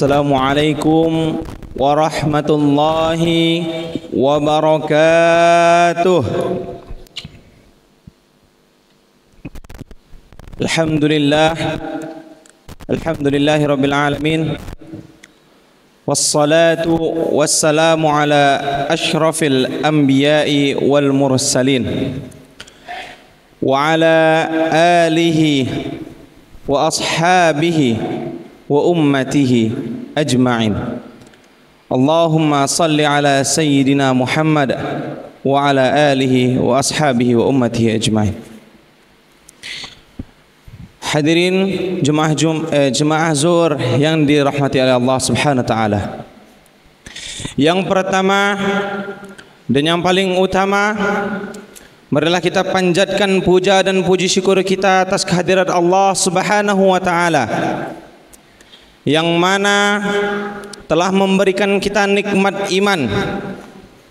Assalamualaikum warahmatullahi wabarakatuh. Alhamdulillahi rabbil alamin. Wassalatu wassalamu ala ashrafil anbiya'i wal mursalin wa ala alihi wa ashabihi wa ummatihi ajma'in. Allahumma salli ala sayyidina Muhammad wa ala alihi wa ashabihi wa ummatihi ajma'in. Hadirin jemaah zuhur yang dirahmati oleh Allah Subhanahu wa taala. Yang pertama dan yang paling utama, marilah kita panjatkan puja dan puji syukur kita atas kehadirat Allah Subhanahu wa taala yang mana telah memberikan kita nikmat iman,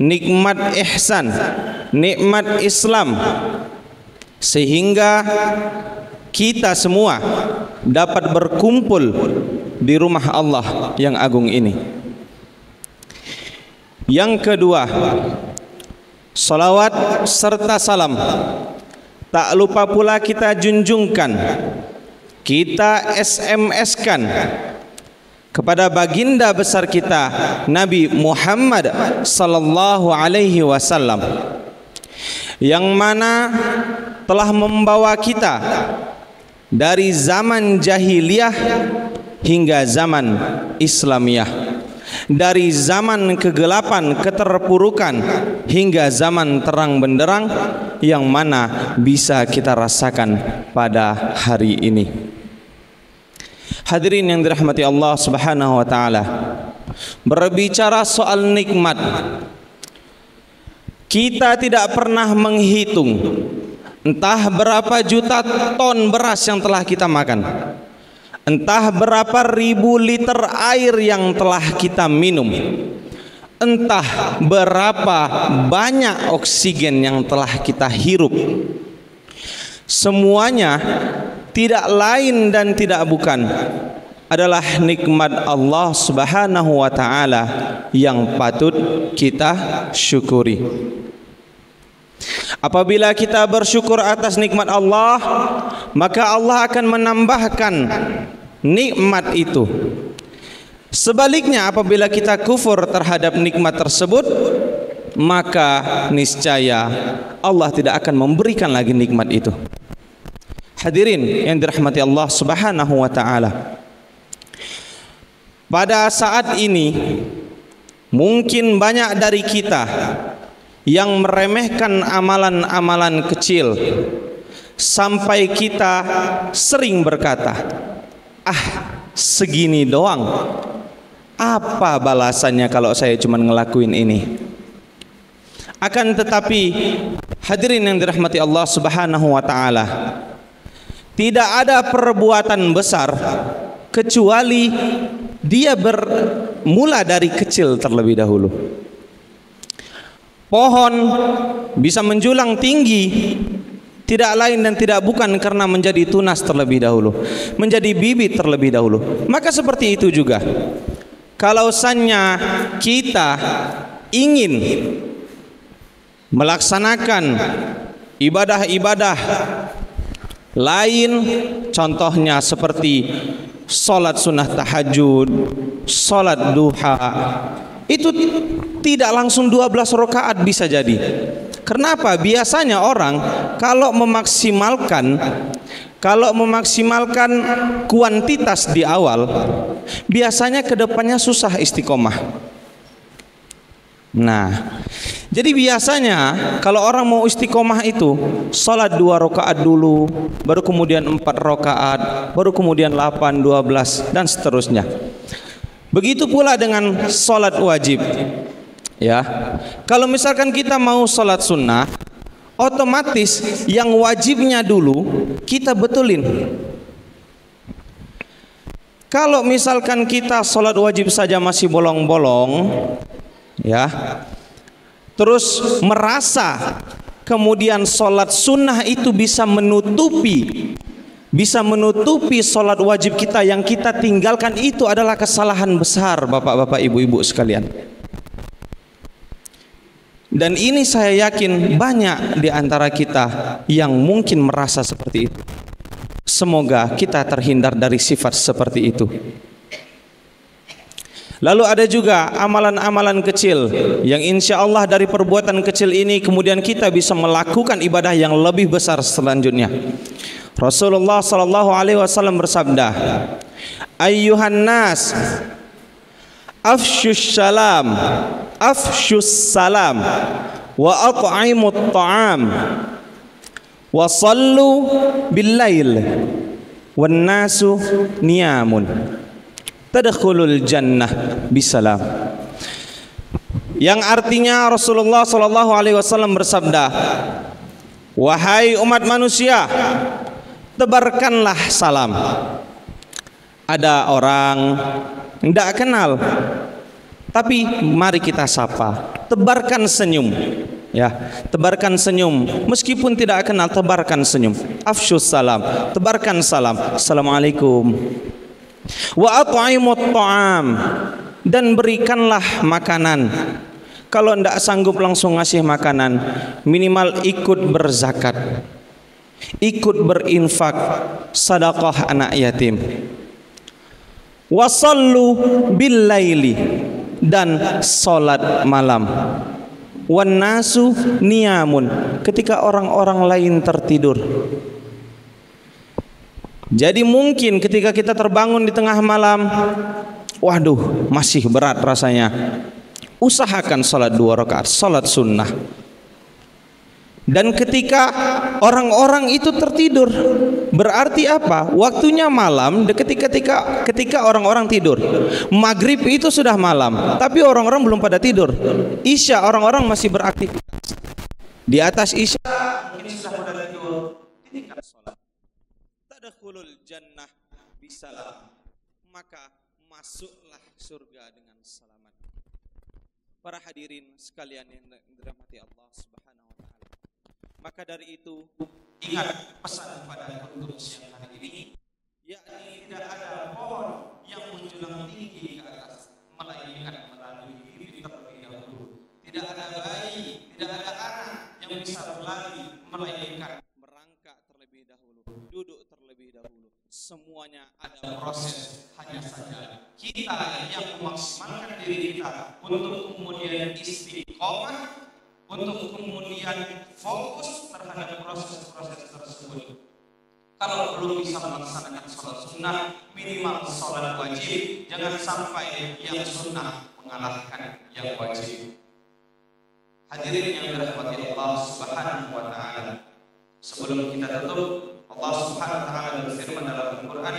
nikmat ihsan, nikmat Islam, sehingga kita semua dapat berkumpul di rumah Allah yang agung ini. Yang kedua, salawat serta salam tak lupa pula kita junjungkan, kita SMS-kan kepada baginda besar kita Nabi Muhammad sallallahu alaihi wasallam, yang mana telah membawa kita dari zaman jahiliyah hingga zaman Islamiyah, dari zaman kegelapan, keterpurukan hingga zaman terang benderang yang mana bisa kita rasakan pada hari ini. Hadirin yang dirahmati Allah Subhanahu wa taala, berbicara soal nikmat, kita tidak pernah menghitung entah berapa juta ton beras yang telah kita makan, entah berapa ribu liter air yang telah kita minum, entah berapa banyak oksigen yang telah kita hirup. Semuanya tidak lain dan tidak bukan adalah nikmat Allah Subhanahu wa taala yang patut kita syukuri. Apabila kita bersyukur atas nikmat Allah, maka Allah akan menambahkan nikmat itu. Sebaliknya, apabila kita kufur terhadap nikmat tersebut, maka niscaya Allah tidak akan memberikan lagi nikmat itu. Hadirin yang dirahmati Allah Subhanahu wa taala, pada saat ini mungkin banyak dari kita yang meremehkan amalan-amalan kecil, sampai kita sering berkata, segini doang, apa balasannya kalau saya cuma ngelakuin ini. Akan tetapi hadirin yang dirahmati Allah Subhanahu wa taala, tidak ada perbuatan besar kecuali dia bermula dari kecil terlebih dahulu. Pohon bisa menjulang tinggi tidak lain dan tidak bukan karena menjadi tunas terlebih dahulu, menjadi bibit terlebih dahulu. Maka seperti itu juga, kalau seandainya kita ingin melaksanakan ibadah-ibadah lain, contohnya seperti sholat sunnah tahajud, sholat duha, itu tidak langsung 12 rakaat bisa jadi. Kenapa? Biasanya orang kalau memaksimalkan kuantitas di awal, biasanya kedepannya susah istiqomah. Nah, jadi biasanya kalau orang mau istiqomah itu sholat 2 rakaat dulu, baru kemudian 4 rakaat, baru kemudian 8, 12 dan seterusnya. Begitu pula dengan sholat wajib. Ya, kalau misalkan kita mau sholat sunnah, otomatis yang wajibnya dulu kita betulin. Kalau misalkan kita sholat wajib saja masih bolong-bolong, ya, terus merasa kemudian sholat sunnah itu bisa menutupi bisa menutupi sholat wajib kita yang kita tinggalkan, itu adalah kesalahan besar bapak-bapak, ibu-ibu sekalian. Dan ini saya yakin banyak di antara kita yang mungkin merasa seperti itu. Semoga kita terhindar dari sifat seperti itu. Lalu ada juga amalan-amalan kecil yang insya Allah dari perbuatan kecil ini kemudian kita bisa melakukan ibadah yang lebih besar selanjutnya. Rasulullah sallallahu alaihi wasallam bersabda, "Ayyuhan nas, afshus salam wa at'imut ta'am wa sallu bil lail wan nasu niyamun tadkhulul jannah bisalam." Yang artinya Rasulullah sallallahu alaihi wasallam bersabda, "Wahai umat manusia, tebarkanlah salam." Ada orang tidak kenal, tapi mari kita sapa. Tebarkan senyum, ya, tebarkan senyum. Meskipun tidak kenal, tebarkan senyum. Afsyus salam, tebarkan salam. Assalamualaikum. Wa at'imut ta'am, dan berikanlah makanan. Kalau tidak sanggup langsung ngasih makanan, minimal ikut berzakat, ikut berinfak, sedekah anak yatim. Wasallu bil laili, dan salat malam. Wan nasu niyamun, ketika orang-orang lain tertidur. Jadi mungkin ketika kita terbangun di tengah malam, waduh masih berat rasanya, usahakan salat 2 rakaat, salat sunnah. Dan ketika orang-orang itu tertidur, berarti apa? Waktunya malam. Ketika orang-orang tidur, maghrib itu sudah malam, tapi orang-orang belum pada tidur. Isya orang-orang masih beraktivitas. Di atas isya mungkin sudah pada tidur. Ketika sholat, tadkhulul jannah bisalam, maka masuklah surga dengan selamat. Para hadirin sekalian yang dirahmati Allah Subhanahu wa taala. Maka dari itu, ingat pesan pada untuk siang hari ini, yakni tidak ada pohon yang menjulang tinggi ke atas melainkan melalui bibit terlebih dahulu. Tidak ada bayi, tidak ada anak yang bisa berlari melainkan merangkak terlebih dahulu, duduk terlebih dahulu. Semuanya ada proses, hanya saja kita yang memaksimalkan diri kita untuk kemudian istiqomah, untuk kemudian fokus terhadap proses-proses tersebut. Kalau belum bisa melaksanakan sholat sunnah, minimal sholat wajib. Jangan sampai yang sunnah mengalahkan yang wajib. Hadirin yang dirahmati Allah Subhanahu wa taala, sebelum kita tutup, Allah Subhanahu wa taala berfirman dalam Al-Qur'an,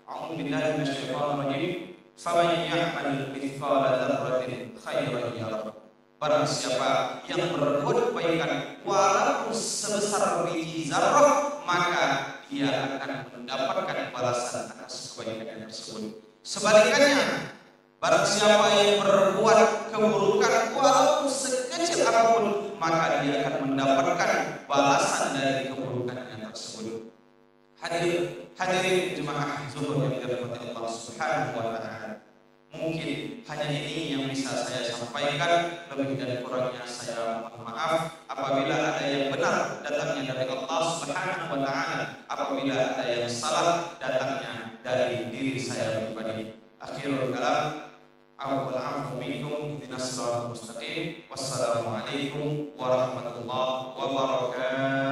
"A'udzu billahi minasyaitonir rajim, faman ya'mal mithqala dzarratin khairan yarah." Barang siapa yang berbuat kebaikan walaupun sebesar biji zarrah, maka dia akan mendapatkan balasan atas kebaikan tersebut. Sebaliknya, barang siapa yang berbuat keburukan walaupun sekecil apapun, maka dia akan mendapatkan balasan dari keburukannya tersebut. Hadirin jemaah zuhur yang dirahmati Allah Subhanahu wa taala, mungkin hanya ini yang bisa saya sampaikan. Lebih dan kurangnya saya mohon maaf. Apabila ada yang benar, datangnya dari Allah Subhanahu wa taala. Apabila ada yang salah, datangnya dari diri saya pribadi. Akhirul kalam, awal afu minkum ihdinas siratal mustaqim. Wassalamualaikum warahmatullahi wabarakatuh.